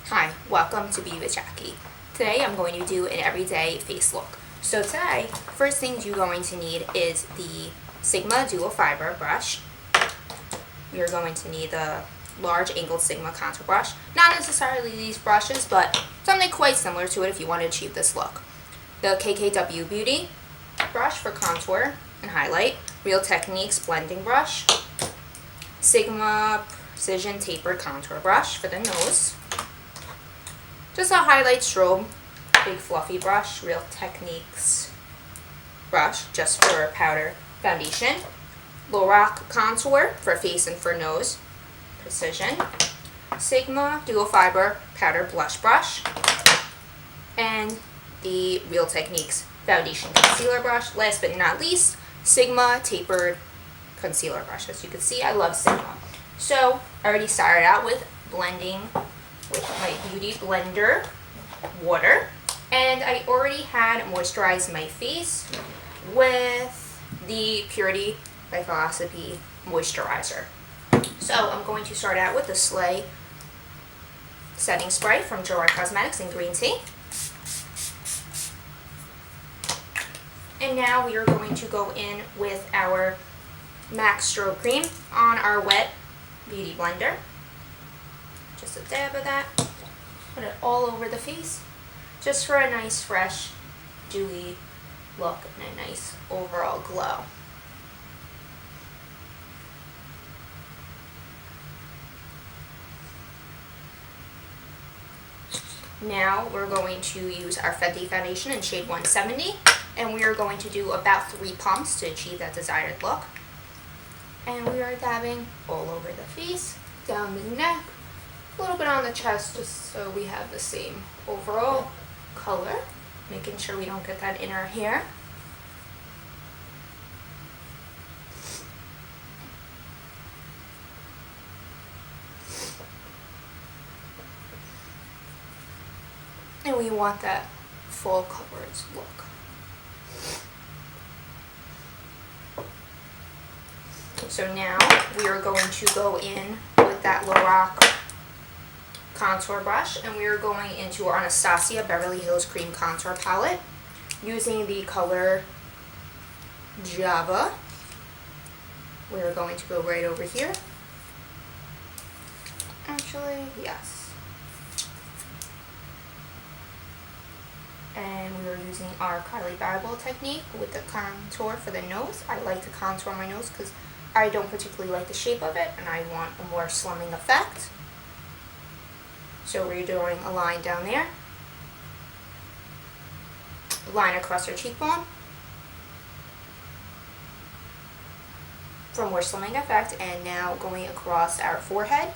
Hi, welcome to Be with Jackie. Today I'm going to do an everyday face look. So today, first things you're going to need is the Sigma Dual Fiber brush. You're going to need the large angled Sigma contour brush. Not necessarily these brushes, but something quite similar to it if you want to achieve this look. The KKW Beauty brush for contour and highlight. Real Techniques blending brush. Sigma Precision Tapered Contour Brush for the nose. Just a highlight strobe, big fluffy brush, Real Techniques brush just for powder foundation. Lorac Contour for face and for nose, precision. Sigma Dual Fiber Powder Blush Brush. And the Real Techniques Foundation Concealer Brush. Last but not least, Sigma Tapered Concealer Brush. As you can see, I love Sigma. So, I already started out with blending with my Beauty Blender water, and I already had moisturized my face with the Purity by Philosophy moisturizer. So I'm going to start out with the Slay setting spray from Gerard Cosmetics in green tea, and now we are going to go in with our MAC Strobe Cream on our wet Beauty Blender. Just a dab of that, put it all over the face, just for a nice, fresh, dewy look and a nice overall glow. Now we're going to use our Fenty foundation in shade 170, and we are going to do about 3 pumps to achieve that desired look. And we are dabbing all over the face, down the neck, a little bit on the chest, just so we have the same overall color, making sure we don't get that in our hair. And we want that full coverage look. So now we are going to go in with that Lorac contour brush, and we are going into our Anastasia Beverly Hills Cream Contour Palette using the color Java. We are going to go right over here. Actually, yes. And we are using our Kylie Barbour technique with the contour for the nose. I like to contour my nose because I don't particularly like the shape of it, and I want a more slumming effect. So we're doing a line down there, line across our cheekbone for more slimming effect, and now going across our forehead.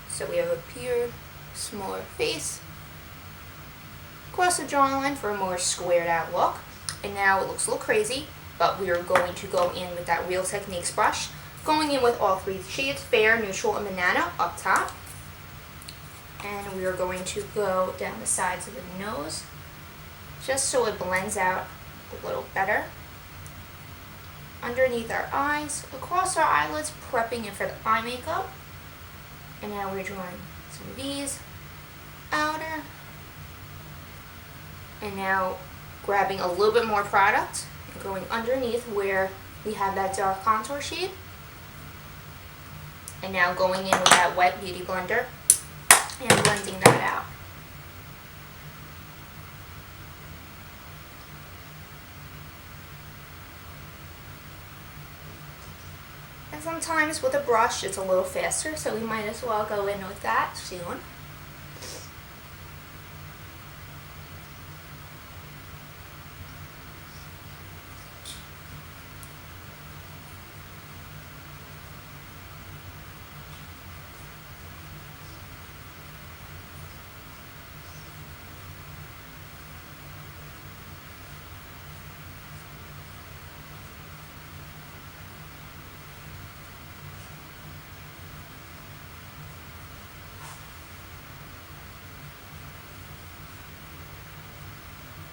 So we have a pure, smaller face, across the jawline for a more squared out look. And now it looks a little crazy, but we are going to go in with that Real Techniques brush, going in with all 3 shades, Fair, Neutral, and Banana up top. And we are going to go down the sides of the nose, just so it blends out a little better. Underneath our eyes, across our eyelids, prepping it for the eye makeup. And now we're drawing some V's, outer, and now grabbing a little bit more product and going underneath where we have that dark contour shade. And now going in with that wet Beauty Blender and blending that out. And sometimes with a brush it's a little faster, so we might as well go in with that soon.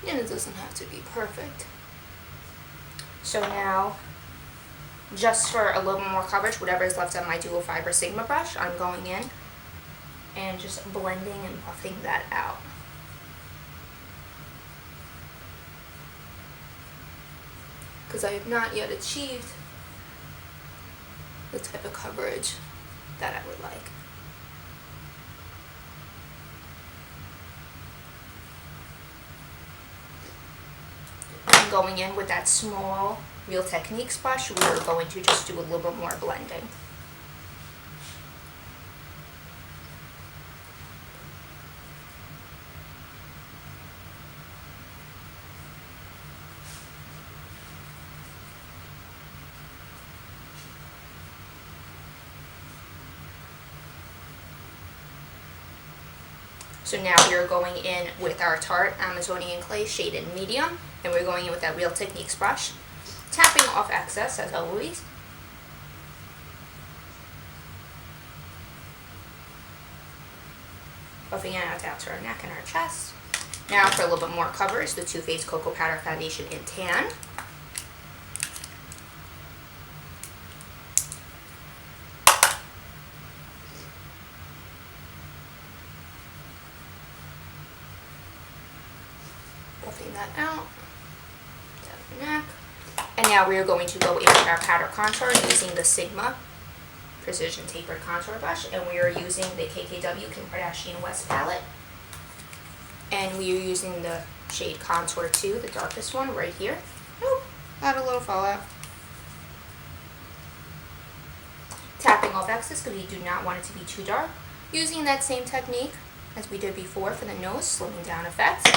And it doesn't have to be perfect. So now, just for a little bit more coverage, whatever is left on my Dual Fiber Sigma brush, I'm going in and just blending and buffing that out. Because I have not yet achieved the type of coverage that I would like. And going in with that small Real Techniques brush, we are going to just do a little bit more blending. So now we are going in with our Tarte Amazonian Clay shaded medium, and we're going in with that Real Techniques brush, tapping off excess as always. Buffing it out to our neck and our chest. Now for a little bit more coverage, the Too Faced Cocoa Powder Foundation in Tan. Buffing that out, down the neck. And now we are going to go in with our powder contour using the Sigma Precision Tapered Contour Brush, and we are using the KKW Kim Kardashian West palette. And we are using the shade Contour 2, the darkest one right here. Oop, got a little fallout. Tapping off excess because we do not want it to be too dark. Using that same technique as we did before for the nose, slimming down effect.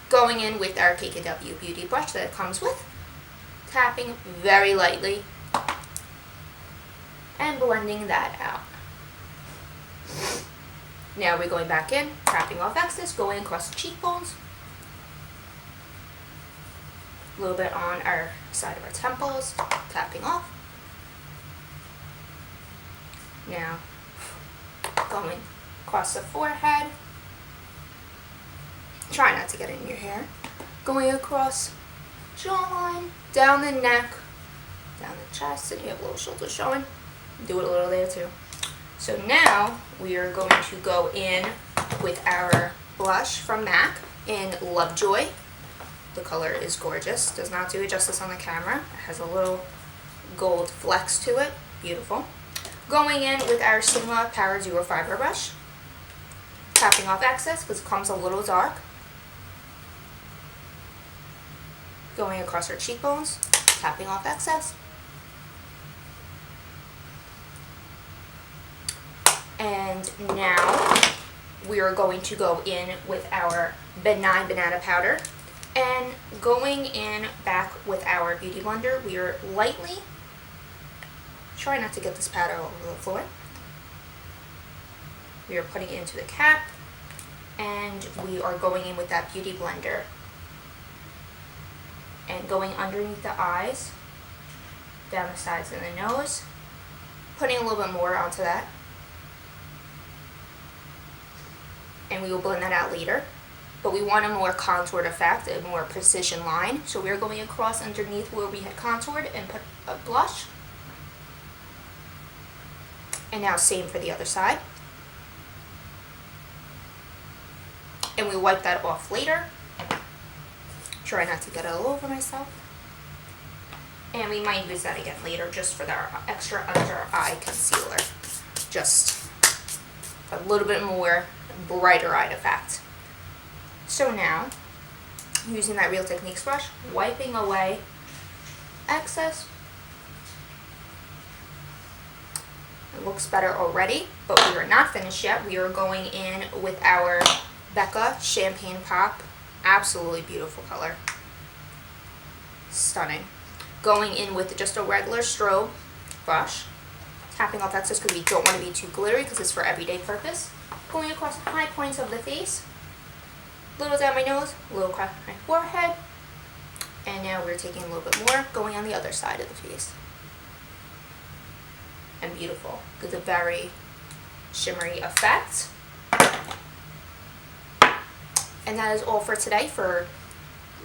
Going in with our KKW Beauty Brush that it comes with. Tapping very lightly. And blending that out. Now we're going back in, tapping off excess, going across the cheekbones. A little bit on our side of our temples, tapping off. Now going across the forehead. Try not to get it in your hair. Going across jawline, down the neck, down the chest, and you have little shoulders showing. Do it a little there too. So now we are going to go in with our blush from MAC in Lovejoy. The color is gorgeous. Does not do it justice on the camera. It has a little gold flecks to it. Beautiful. Going in with our Sigma Power Duo Fiber Brush. Tapping off excess because it comes a little dark. Going across our cheekbones. Tapping off excess. And now we are going to go in with our Benign Banana Powder. And going in back with our Beauty Blender, we are lightly, try not to get this powder all over the floor. We are putting it into the cap, and we are going in with that Beauty Blender. And going underneath the eyes, down the sides of the nose, putting a little bit more onto that. And we will blend that out later. But we want a more contoured effect, a more precision line. So we're going across underneath where we had contoured and put a blush. And now same for the other side. And we wipe that off later. Try not to get it all over myself. And we might use that again later just for our extra under eye concealer. Just a little bit more brighter eyed effect. So now, using that Real Techniques brush, wiping away excess. It looks better already, but we are not finished yet. We are going in with our Becca Champagne Pop. Absolutely beautiful color. Stunning. Going in with just a regular strobe brush. Tapping off excess because we don't want to be too glittery because it's for everyday purpose. Going across the high points of the face. Little down my nose, a little across my forehead. And now we're taking a little bit more, going on the other side of the face. And beautiful. Gives a very shimmery effect. And that is all for today for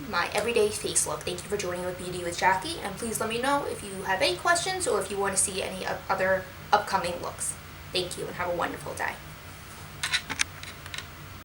my everyday face look. Thank you for joining with Beauty with Jackie. And please let me know if you have any questions or if you want to see any other upcoming looks. Thank you and have a wonderful day.